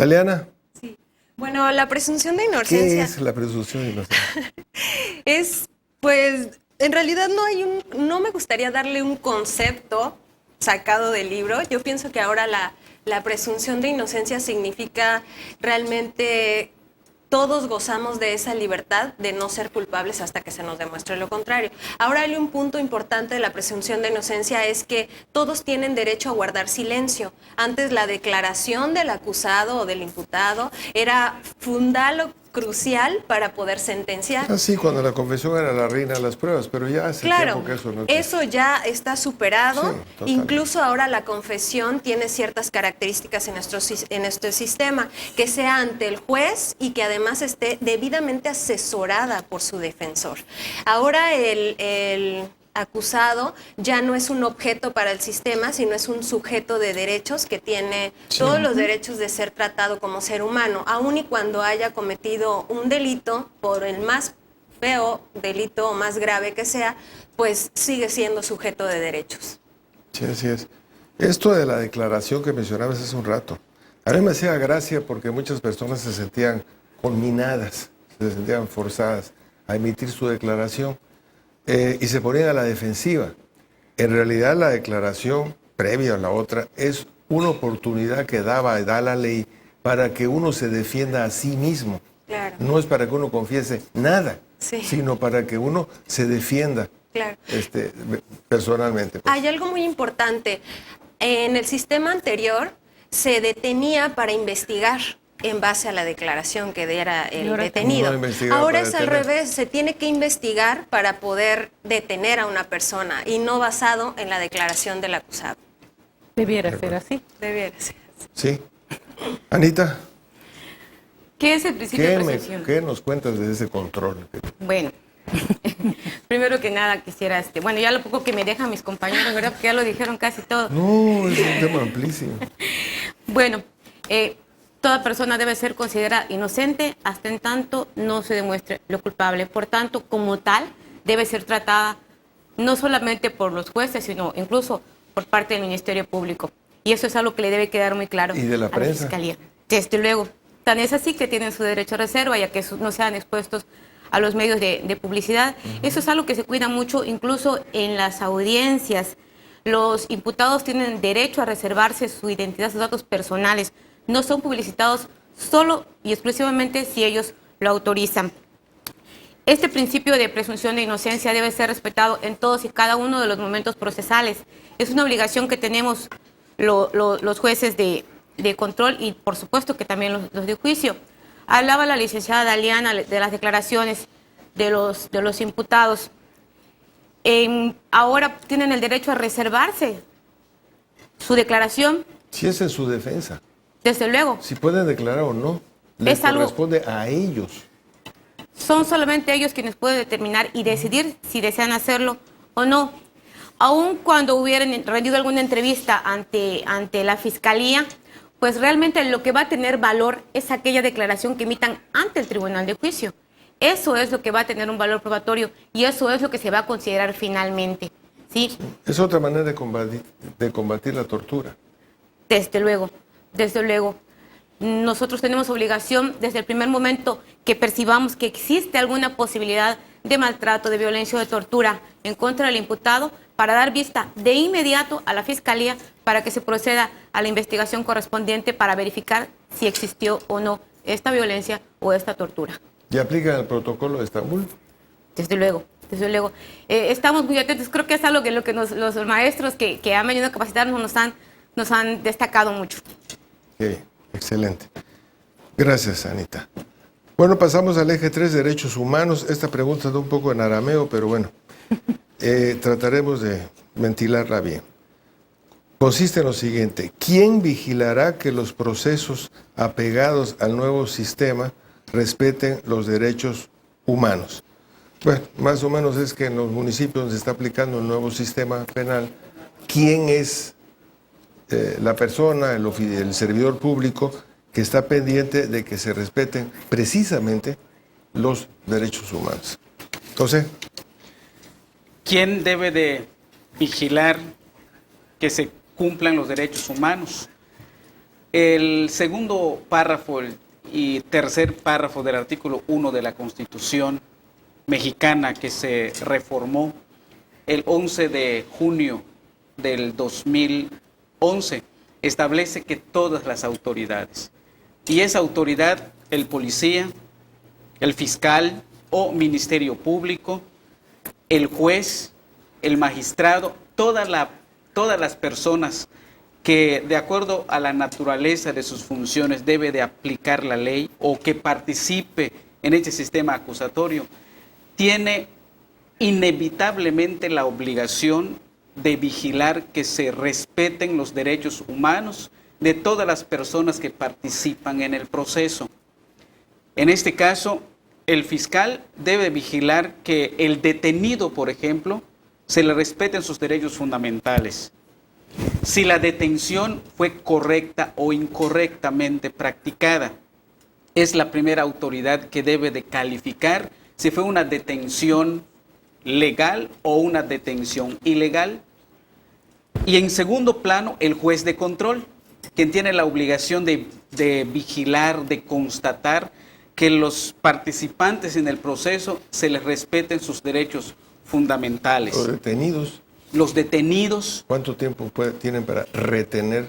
Daliana, Sí. Bueno, la presunción de ¿qué inocencia es la presunción de inocencia? es, pues, en realidad no me gustaría darle un concepto sacado del libro. Yo pienso que ahora la presunción de inocencia significa realmente todos gozamos de esa libertad de no ser culpables hasta que se nos demuestre lo contrario. Ahora hay un punto importante de la presunción de inocencia, es que todos tienen derecho a guardar silencio. Antes la declaración del acusado o del imputado era fundamental o crucial para poder sentenciar. Ah, sí, cuando la confesión era la reina de las pruebas, pero ya hace Claro, tiempo que eso no existe. eso ya está superado. Sí, totalmente. Incluso ahora la confesión tiene ciertas características en nuestro sistema, que sea ante el juez y que además esté debidamente asesorada por su defensor. Ahora el acusado ya no es un objeto para el sistema, sino es un sujeto de derechos que tiene todos los derechos de ser tratado como ser humano, aun y cuando haya cometido un delito, por el más feo delito o más grave que sea, pues sigue siendo sujeto de derechos. Sí, así es. Esto de la declaración que mencionabas hace un rato, a mí me hacía gracia porque muchas personas se sentían conminadas, se sentían forzadas a emitir su declaración y se ponían a la defensiva. En realidad la declaración previa a la otra es una oportunidad que da la ley para que uno se defienda a sí mismo. Claro. No es para que uno confiese nada, Sí. sino para que uno se defienda Claro. personalmente. Pues. Hay algo muy importante. En el sistema anterior se detenía para investigar en base a la declaración que diera el detenido. Ahora es al revés, se tiene que investigar para poder detener a una persona y no basado en la declaración del acusado. Debiera ser así. Debiera ser así. Sí. Anita, ¿Qué es el principio de presunción? ¿qué nos cuentas de ese control? Bueno, primero que nada quisiera, bueno, ya lo poco que me dejan mis compañeros, ¿verdad? Porque ya lo dijeron casi todo. No, es un tema amplísimo. Bueno, toda persona debe ser considerada inocente hasta en tanto no se demuestre lo culpable. Por tanto, como tal, debe ser tratada no solamente por los jueces, sino incluso por parte del Ministerio Público. Y eso es algo que le debe quedar muy claro ¿Y de la a prensa? la Fiscalía. Desde luego, tan es así que tienen su derecho a reserva, ya que no sean expuestos a los medios de publicidad. Eso es algo que se cuida mucho, incluso en las audiencias. Los imputados tienen derecho a reservarse su identidad, sus datos personales. No son publicitados solo y exclusivamente si ellos lo autorizan. Este principio de presunción de inocencia debe ser respetado en todos y cada uno de los momentos procesales. Es una obligación que tenemos los jueces de control y por supuesto que también los de juicio. Hablaba la licenciada Daliana de las declaraciones de los imputados. Ahora tienen el derecho a reservarse su declaración. Si es en su defensa. Desde luego. Si pueden declarar o no, les corresponde a ellos. Son solamente ellos quienes pueden determinar y decidir si desean hacerlo o no. Aun cuando hubieran rendido alguna entrevista ante la Fiscalía, pues realmente lo que va a tener valor es aquella declaración que emitan ante el Tribunal de Juicio. Eso es lo que va a tener un valor probatorio y eso es lo que se va a considerar finalmente. ¿Sí? Es otra manera de combatir la tortura. Desde luego, desde luego. Nosotros tenemos obligación desde el primer momento que percibamos que existe alguna posibilidad de maltrato, de violencia o de tortura en contra del imputado para dar vista de inmediato a la Fiscalía para que se proceda a la investigación correspondiente para verificar si existió o no esta violencia o esta tortura. ¿Y aplican el protocolo de Estambul? Desde luego, desde luego. Estamos muy atentos, creo que es algo que los maestros que han venido a capacitarnos nos han destacado mucho. Sí, excelente. Gracias, Anita. Bueno, pasamos al eje 3, derechos humanos. Esta pregunta está un poco en arameo, pero bueno, trataremos de ventilarla bien. Consiste en lo siguiente: ¿quién vigilará que los procesos apegados al nuevo sistema respeten los derechos humanos? Bueno, más o menos es que en los municipios donde se está aplicando el nuevo sistema penal, ¿quién es la persona, el servidor público que está pendiente de que se respeten precisamente los derechos humanos? José. ¿Quién debe de vigilar que se cumplan los derechos humanos? El segundo párrafo y tercer párrafo del artículo 1 de la Constitución mexicana, que se reformó el 11 de junio del 2011, establece que todas las autoridades, y esa autoridad, el policía, el fiscal o ministerio público, el juez, el magistrado, todas las personas que de acuerdo a la naturaleza de sus funciones debe de aplicar la ley o que participe en este sistema acusatorio, tiene inevitablemente la obligación de vigilar que se respeten los derechos humanos de todas las personas que participan en el proceso. En este caso, el fiscal debe vigilar que el detenido, por ejemplo, se le respeten sus derechos fundamentales. Si la detención fue correcta o incorrectamente practicada, es la primera autoridad que debe de calificar si fue una detención legal o una detención ilegal. Y en segundo plano, el juez de control, quien tiene la obligación de vigilar, de constatar que los participantes en el proceso se les respeten sus derechos fundamentales. Los detenidos. ¿Cuánto tiempo tienen para retener?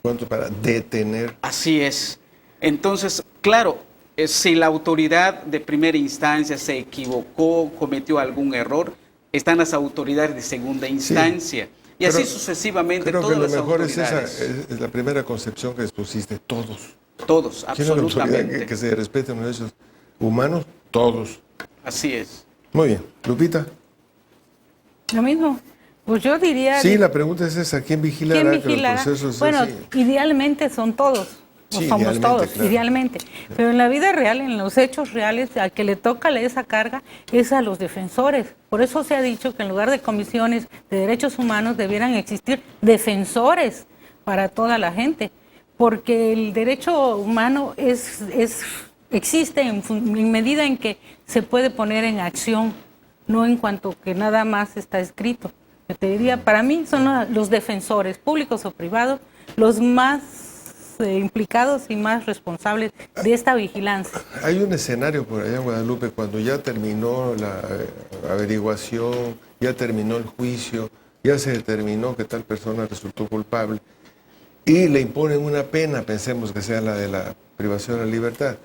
¿Cuánto para detener? Así es. Entonces, claro, si la autoridad de primera instancia se equivocó, cometió algún error, están las autoridades de segunda instancia. Sí. Y así sucesivamente creo todas que lo las mejor autoridades. es la primera concepción que expusiste, todos. Todos, absolutamente. Que se respeten los derechos humanos, todos. Así es. Muy bien. Lupita. Lo mismo. Pues yo diría... Sí, la pregunta es esa, ¿quién vigilará? ¿Quién vigilará? Que los procesos bueno, así? Idealmente son todos. Sí, somos todos, claro. idealmente. Pero en la vida real, en los hechos reales, al que le toca esa carga es a los defensores. Por eso se ha dicho que en lugar de comisiones de derechos humanos debieran existir defensores para toda la gente. Porque el derecho humano existe en medida en que se puede poner en acción, no en cuanto que nada más está escrito. Yo te diría, para mí son los defensores, públicos o privados, los más implicados y más responsables de esta vigilancia. Hay un escenario por allá en Guadalupe, cuando ya terminó la averiguación, ya terminó el juicio, ya se determinó que tal persona resultó culpable y le imponen una pena, pensemos que sea la de la privación de la libertad.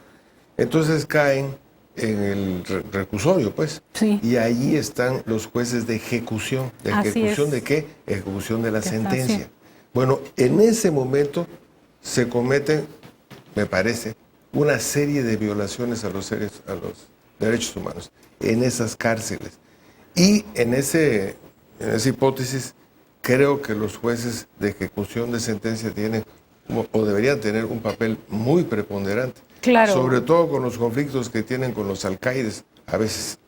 Entonces caen en el recusorio, pues. Sí. Y ahí están los jueces de ejecución. ¿De ejecución de qué? Ejecución de la sentencia. Sí. Bueno, en ese momento se cometen, me parece, una serie de violaciones a los derechos humanos en esas cárceles. Y en esa hipótesis, creo que los jueces de ejecución de sentencia tienen o deberían tener un papel muy preponderante. Claro. Sobre todo con los conflictos que tienen con los alcaides a veces.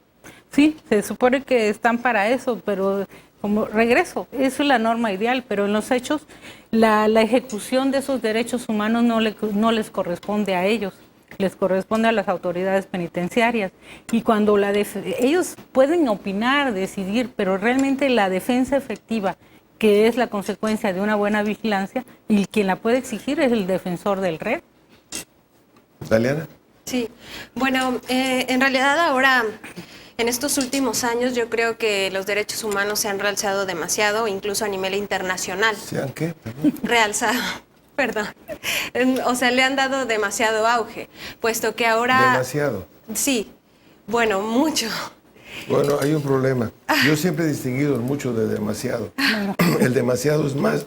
Sí, se supone que están para eso, pero como regreso, eso es la norma ideal, pero en los hechos la ejecución de esos derechos humanos no les corresponde a ellos, les corresponde a las autoridades penitenciarias. Y cuando ellos pueden opinar, decidir, pero realmente la defensa efectiva, que es la consecuencia de una buena vigilancia, y quien la puede exigir es el defensor del reo. ¿Daliana? Sí, bueno, en realidad ahora, en estos últimos años, yo creo que los derechos humanos se han realzado demasiado, incluso a nivel internacional. ¿Se han qué? Realzado, perdón. O sea, le han dado demasiado auge, puesto que ahora... Demasiado. Sí, bueno, mucho. Bueno, hay un problema. Yo siempre he distinguido el mucho de demasiado. El demasiado es más,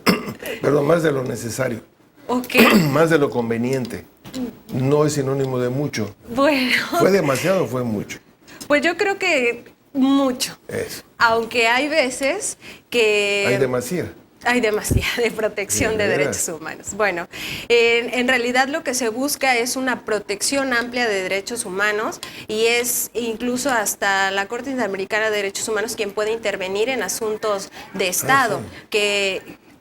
más de lo necesario. Okay. Más de lo conveniente. No es sinónimo de mucho. Bueno. ¿Fue demasiado o fue mucho? Pues yo creo que mucho. Eso. Aunque hay veces que... Hay demasiada. Hay demasiada de protección de derechos humanos. Bueno, en realidad lo que se busca es una protección amplia de derechos humanos y es incluso hasta la Corte Interamericana de Derechos Humanos quien puede intervenir en asuntos de Estado, sí.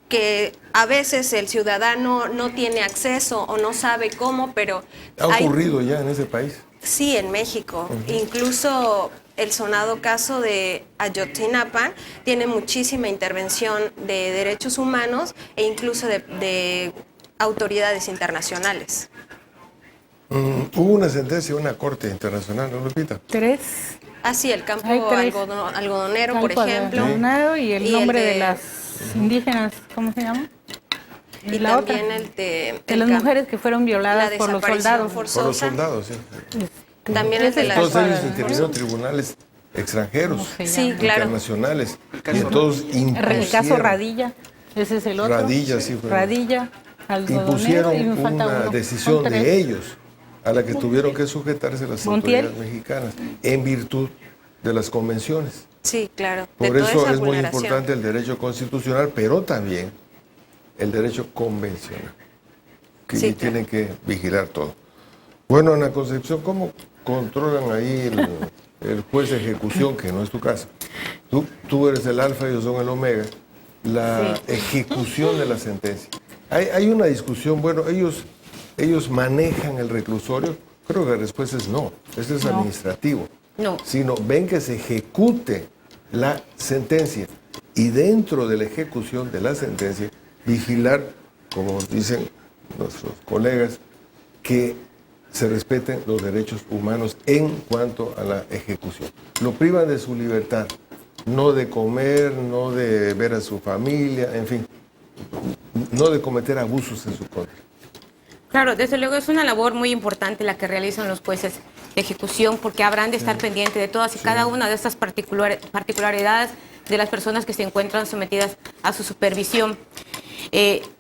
que a veces el ciudadano no tiene acceso o no sabe cómo, pero... ¿Ha ocurrido ya en ese país? Sí, en México. Incluso el sonado caso de Ayotzinapa tiene muchísima intervención de derechos humanos e incluso de autoridades internacionales. Hubo una sentencia de una corte internacional, ¿no, Lupita? 3. Así, el campo Hay 3. algodonero, por ejemplo. Algodonero y el nombre de de las indígenas, ¿cómo se llama? Y la otra, también el de las mujeres que fueron violadas la por los desaparición soldados. forzosa. Por los soldados, sí. También el de la Todos ellos intervinieron tribunales extranjeros, ¿Cómo se Sí, llama? claro. internacionales, caso- y entonces El caso Radilla, ese es el otro. Radilla, sí, fue. Radilla, algodonero, Impusieron y me falta una uno. decisión Son de 3. ellos a la que tuvieron que sujetarse las Montiel. autoridades mexicanas en virtud de las convenciones. Sí, claro. De Por toda eso esa es muy vulneración. importante el derecho constitucional, pero también el derecho convencional, que Sí, tienen que vigilar todo. Bueno, Ana Concepción, ¿cómo controlan ahí el juez de ejecución, que no es tu caso? Tú eres el alfa y ellos son el omega, la ejecución de la sentencia. Hay una discusión, bueno, ellos manejan el reclusorio. Creo que la respuesta es no, eso es administrativo. No. Sino ven que se ejecute la sentencia y dentro de la ejecución de la sentencia vigilar, como dicen nuestros colegas, que se respeten los derechos humanos en cuanto a la ejecución. Lo privan de su libertad, no de comer, no de ver a su familia, en fin, no de cometer abusos en su contra. Claro, desde luego es una labor muy importante la que realizan los jueces de ejecución, porque habrán de estar pendientes de todas y cada una de estas particularidades de las personas que se encuentran sometidas a su supervisión.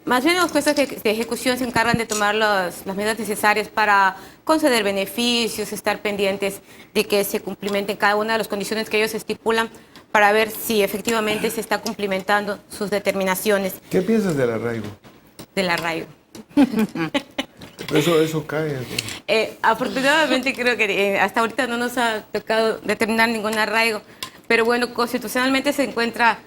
Más bien los jueces de ejecución se encargan de tomar las medidas necesarias para conceder beneficios, estar pendientes de que se cumplimenten cada una de las condiciones que ellos estipulan para ver si efectivamente se está cumplimentando sus determinaciones ¿Qué piensas del arraigo? del arraigo. Eso cae. Afortunadamente creo que hasta ahorita no nos ha tocado determinar ningún arraigo, pero bueno, constitucionalmente se encuentra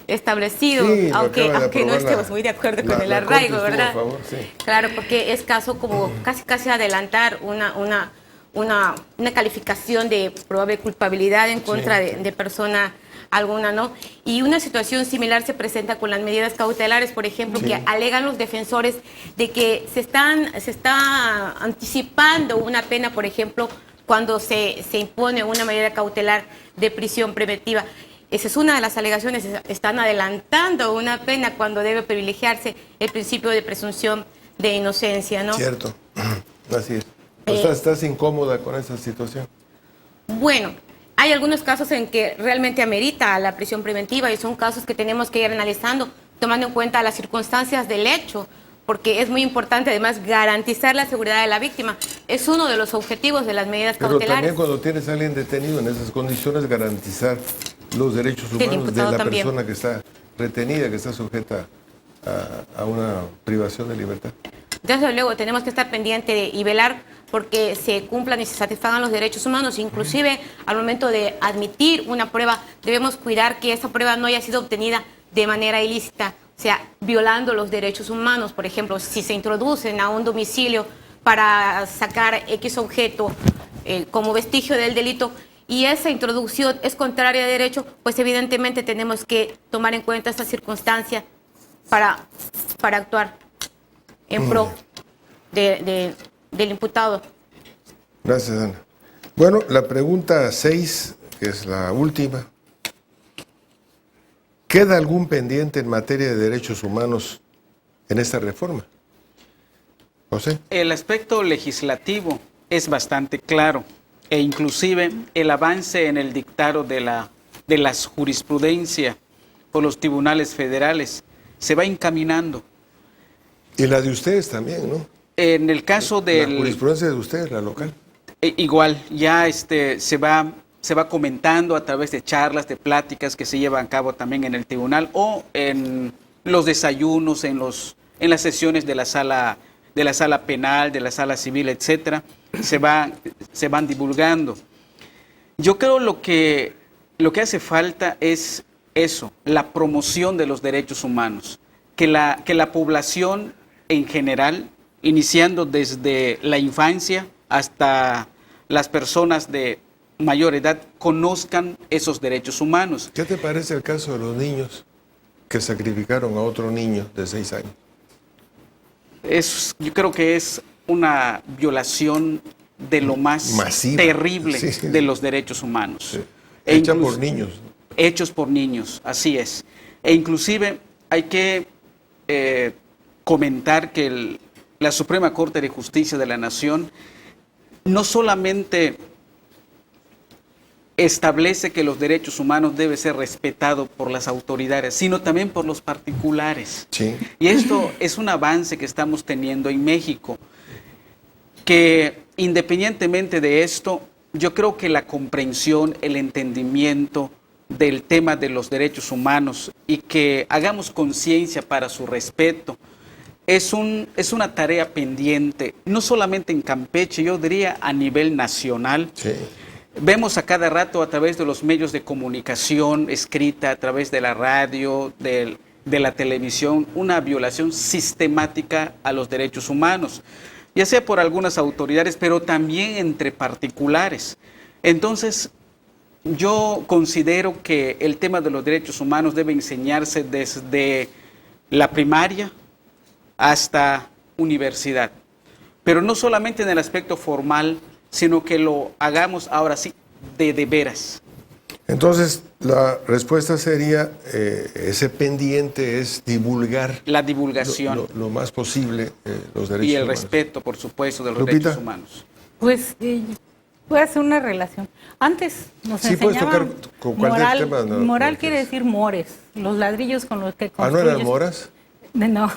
establecido, Sí, lo aunque acaba de no aprobar estemos la- muy de acuerdo la- con el la arraigo, Corte estuvo ¿verdad? a favor, sí. Claro, porque es caso como casi adelantar una calificación de probable culpabilidad en contra de persona alguna, ¿no? Y una situación similar se presenta con las medidas cautelares, por ejemplo, Sí. que alegan los defensores de que se está anticipando una pena, por ejemplo, cuando se impone una medida cautelar de prisión preventiva. Esa es una de las alegaciones, están adelantando una pena cuando debe privilegiarse el principio de presunción de inocencia, ¿no? Cierto, así es. ¿Estás incómoda con esa situación? Bueno, hay algunos casos en que realmente amerita la prisión preventiva y son casos que tenemos que ir analizando, tomando en cuenta las circunstancias del hecho, porque es muy importante además garantizar la seguridad de la víctima. Es uno de los objetivos de las medidas Pero cautelares. también cuando tienes a alguien detenido en esas condiciones, garantizar los derechos Del humanos de imputado la también. persona que está retenida, que está sujeta a una privación de libertad. Desde luego tenemos que estar pendientes y velar porque se cumplan y se satisfagan los derechos humanos. Inclusive al momento de admitir una prueba debemos cuidar que esa prueba no haya sido obtenida de manera ilícita, o sea, violando los derechos humanos. Por ejemplo, si se introducen a un domicilio para sacar X objeto como vestigio del delito y esa introducción es contraria a derecho, pues evidentemente tenemos que tomar en cuenta esta circunstancia para actuar en pro del imputado. Gracias, Ana. Bueno, la pregunta 6, que es la última. ¿Queda algún pendiente en materia de derechos humanos en esta reforma? José. El aspecto legislativo es bastante claro e inclusive el avance en el dictado de la jurisprudencia por los tribunales federales se va encaminando. Y la de ustedes también, ¿no? En el caso La del... jurisprudencia de ustedes, la local. Igual, ya se va comentando a través de charlas, de pláticas que se llevan a cabo también en el tribunal o en los desayunos, en las sesiones de la sala penal, de la sala civil, etcétera, se van divulgando. Yo creo lo que hace falta es eso, la promoción de los derechos humanos, que la población en general, iniciando desde la infancia hasta las personas de mayor edad, conozcan esos derechos humanos. ¿Qué te parece el caso de los niños que sacrificaron a otro niño de 6 años? yo creo que es una violación de lo más masiva, terrible sí. de los derechos humanos. Sí. E Hecha incluso- por niños. Hechos por niños, así es. E inclusive hay que comentar que la Suprema Corte de Justicia de la Nación no solamente establece que los derechos humanos deben ser respetados por las autoridades, sino también por los particulares. Sí. Y esto es un avance que estamos teniendo en México, que independientemente de esto, yo creo que la comprensión, el entendimiento del tema de los derechos humanos y que hagamos conciencia para su respeto, es una tarea pendiente, no solamente en Campeche, yo diría a nivel nacional. Sí. Vemos a cada rato a través de los medios de comunicación escrita, a través de la radio, de la televisión, una violación sistemática a los derechos humanos, ya sea por algunas autoridades, pero también entre particulares. Entonces, yo considero que el tema de los derechos humanos debe enseñarse desde la primaria hasta universidad, pero no solamente en el aspecto formal, sino que lo hagamos ahora sí de veras. Entonces, la respuesta sería, ese pendiente es divulgar La divulgación lo más posible los derechos y el humanos. respeto, por supuesto, de los Lupita. derechos humanos. Pues voy a hacer una relación. Antes nos Sí, puedes enseñaban tocar con cualquier tema, no, moral no, quiere pues. decir mores, los ladrillos con los que ¿Ah, no construyes. eran moras? No,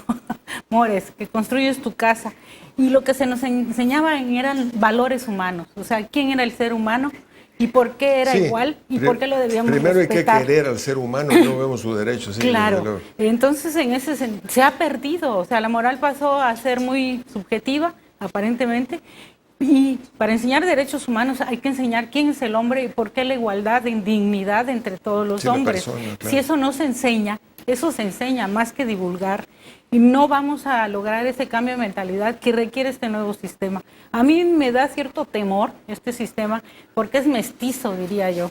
mores, que construyes tu casa. Y lo que se nos enseñaban eran valores humanos, o sea, quién era el ser humano y por qué era Sí. igual y por qué lo debíamos Primero respetar. hay que querer al ser humano, no vemos su derecho. Sí, desde Claro, luego. entonces en ese se ha perdido, o sea, la moral pasó a ser muy subjetiva, aparentemente, y para enseñar derechos humanos hay que enseñar quién es el hombre y por qué la igualdad en dignidad entre todos los Sí, la hombres. persona, claro. Si eso no se enseña, eso se enseña más que divulgar, y no vamos a lograr ese cambio de mentalidad que requiere este nuevo sistema. A mí me da cierto temor este sistema porque es mestizo, diría yo.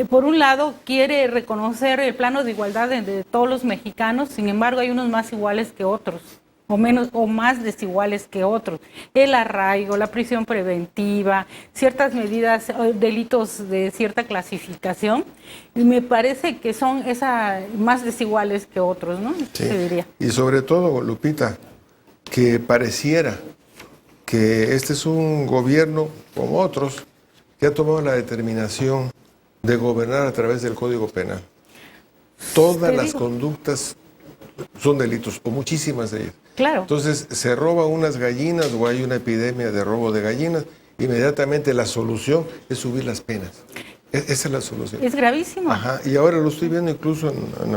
Por un lado, quiere reconocer el plano de igualdad de todos los mexicanos, sin embargo, hay unos más iguales que otros, o menos o más desiguales que otros. El arraigo, la prisión preventiva, ciertas medidas, delitos de cierta clasificación, y me parece que son más desiguales que otros, ¿no? Sí. Se diría. Y sobre todo, Lupita, que pareciera que este es un gobierno, como otros, que ha tomado la determinación de gobernar a través del Código Penal. Todas Te las digo. conductas son delitos, o muchísimas de ellas. Claro. Entonces, se roba unas gallinas o hay una epidemia de robo de gallinas, inmediatamente la solución es subir las penas. Esa es la solución. Es gravísimo. Ajá, y ahora lo estoy viendo incluso en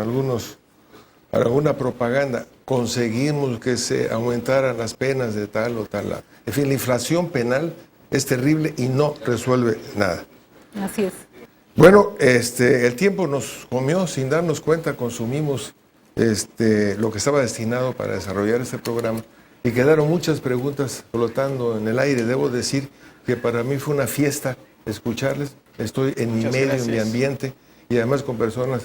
alguna propaganda. Conseguimos que se aumentaran las penas de tal o tal. En fin, la inflación penal es terrible y no resuelve nada. Así es. Bueno, el tiempo nos comió sin darnos cuenta, consumimos lo que estaba destinado para desarrollar este programa y quedaron muchas preguntas flotando en el aire. Debo decir que para mí fue una fiesta escucharles. Estoy en mi Muchas medio, gracias. en mi ambiente y además con personas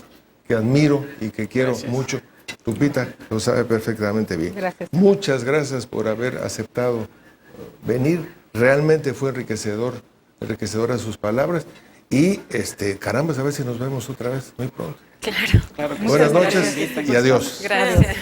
que admiro y que quiero Gracias. mucho. Lupita lo sabe perfectamente bien. Gracias. Muchas gracias por haber aceptado venir. Realmente fue enriquecedoras sus palabras. Y caramba, a ver si nos vemos otra vez muy pronto. Claro. Claro que sí. Buenas Muchas noches gracias. y adiós. Gracias.